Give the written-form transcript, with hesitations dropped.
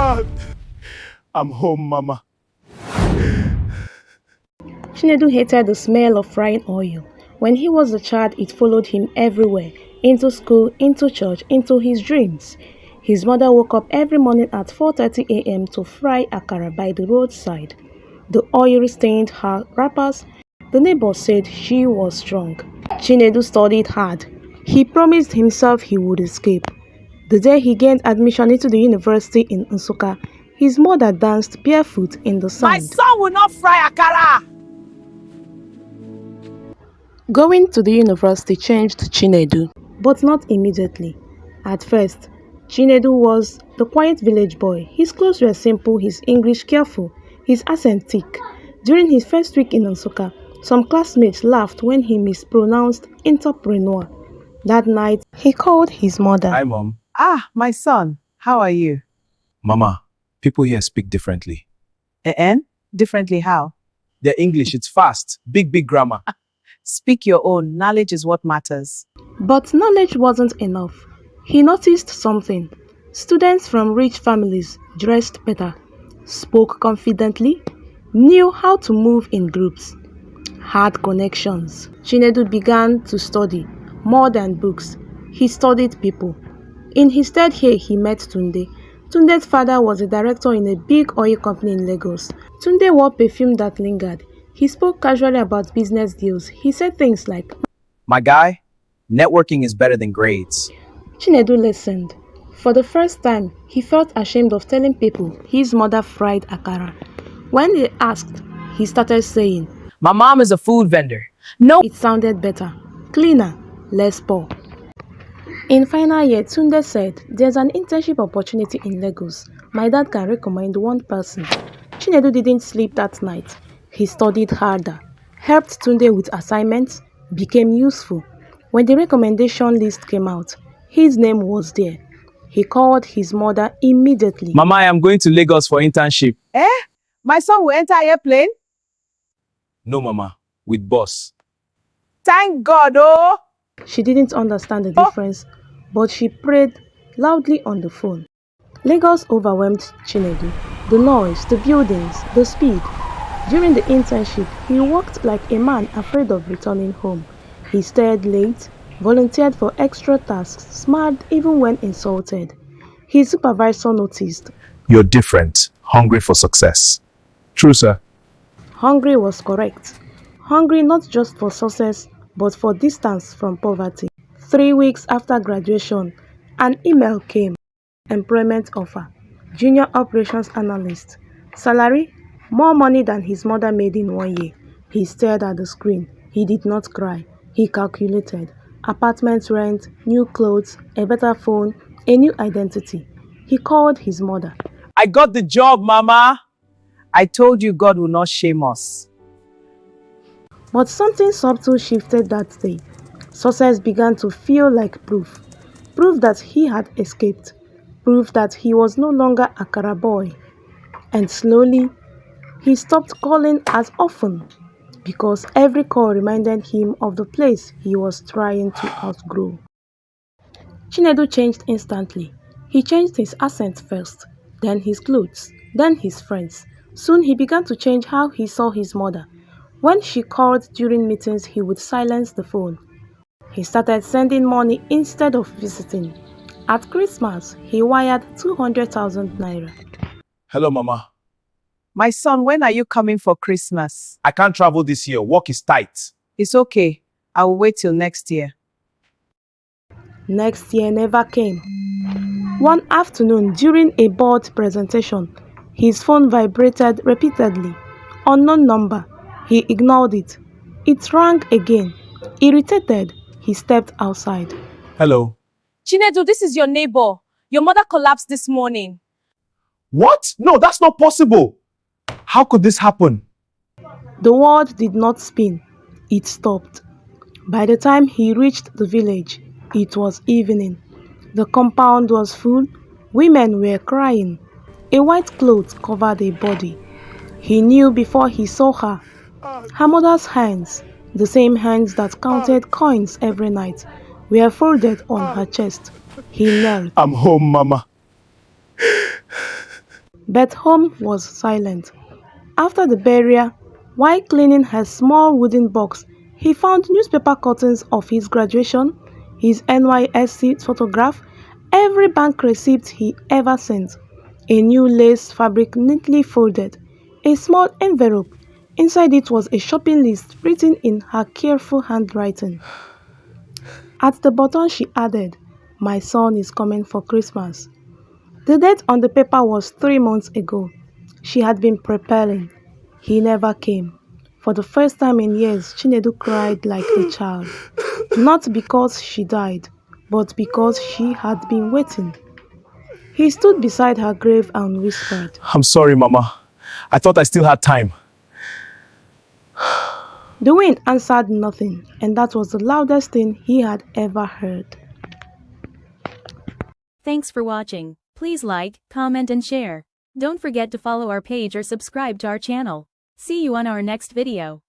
Ah, I'm home, Mama. Chinedu hated the smell of frying oil. When he was a child, it followed him everywhere, into school, into church, into his dreams. His mother woke up every morning at 4:30 a.m. to fry akara by the roadside. The oil stained her wrappers. The neighbors said she was strong. Chinedu studied hard. He promised himself he would escape. The day he gained admission into the university in Nsukka, his mother danced barefoot in the sand. My son will not fry akara! Going to the university changed Chinedu, but not immediately. At first, Chinedu was the quiet village boy. His clothes were simple, his English careful, his accent thick. During his first week in Nsukka, some classmates laughed when he mispronounced entrepreneur. That night, he called his mother. Hi, Mom. Ah, my son, how are you? Mama, people here speak differently. And? Differently how? Their English, it's fast. Big grammar. Speak your own. Knowledge is what matters. But knowledge wasn't enough. He noticed something. Students from rich families dressed better, spoke confidently, knew how to move in groups, had connections. Chinedu began to study more than books. He studied people. In his third year, he met Tunde. Tunde's father was a director in a big oil company in Lagos. Tunde wore perfume that lingered. He spoke casually about business deals. He said things like, "My guy, networking is better than grades." Chinedu listened. For the first time, he felt ashamed of telling people his mother fried akara. When they asked, he started saying, "My mom is a food vendor." No. It sounded better, cleaner, less poor. In final year, Tunde said, "There's an internship opportunity in Lagos. My dad can recommend one person." Chinedu didn't sleep that night. He studied harder, helped Tunde with assignments, became useful. When the recommendation list came out, his name was there. He called his mother immediately. "Mama, I am going to Lagos for internship." My son will enter airplane? No, Mama. With boss. Thank God, oh! She didn't understand the difference, but she prayed loudly on the phone. Lagos overwhelmed Chinedu. The noise, the buildings, the speed. During the internship, he walked like a man afraid of returning home. He stayed late, volunteered for extra tasks, smiled even when insulted. His supervisor noticed. You're different. Hungry for success. True, sir. Hungry was correct. Hungry not just for success, but for distance from poverty. 3 weeks after graduation, an email came. Employment offer. Junior operations analyst. Salary? More money than his mother made in 1 year. He stared at the screen. He did not cry. He calculated. Apartment rent, new clothes, a better phone, a new identity. He called his mother. I got the job, Mama. I told you God will not shame us. But something subtle shifted that day. Success began to feel like proof. Proof that he had escaped. Proof that he was no longer a Akara boy. And slowly, he stopped calling as often because every call reminded him of the place he was trying to outgrow. Chinedu changed instantly. He changed his accent first, then his clothes, then his friends. Soon he began to change how he saw his mother. When she called during meetings, he would silence the phone. He started sending money instead of visiting. At Christmas, he wired 200,000 naira. Hello, Mama. My son, when are you coming for Christmas? I can't travel this year. Work is tight. It's okay. I will wait till next year. Next year never came. One afternoon, during a board presentation, his phone vibrated repeatedly. Unknown number. He ignored it. It rang again. Irritated, he stepped outside. Hello. Chinedu, this is your neighbor. Your mother collapsed this morning. What? No, that's not possible. How could this happen? The world did not spin. It stopped. By the time he reached the village, it was evening. The compound was full. Women were crying. A white cloth covered a body. He knew before he saw her. Her mother's hands, the same hands that counted coins every night, were folded on her chest. He knelt. I'm home, Mama. But home was silent. After the burial, while cleaning her small wooden box, he found newspaper cuttings of his graduation, his NYSC photograph, every bank receipt he ever sent, a new lace fabric neatly folded, a small envelope. Inside it was a shopping list written in her careful handwriting. At the bottom she added, "My son is coming for Christmas." The date on the paper was 3 months ago. She had been preparing. He never came. For the first time in years, Chinedu cried like a child. Not because she died, but because she had been waiting. He stood beside her grave and whispered. I'm sorry, Mama. I thought I still had time. The wind answered nothing, and that was the loudest thing he had ever heard. Thanks for watching. Please like, comment and share. Don't forget to follow our page or subscribe to our channel. See you on our next video.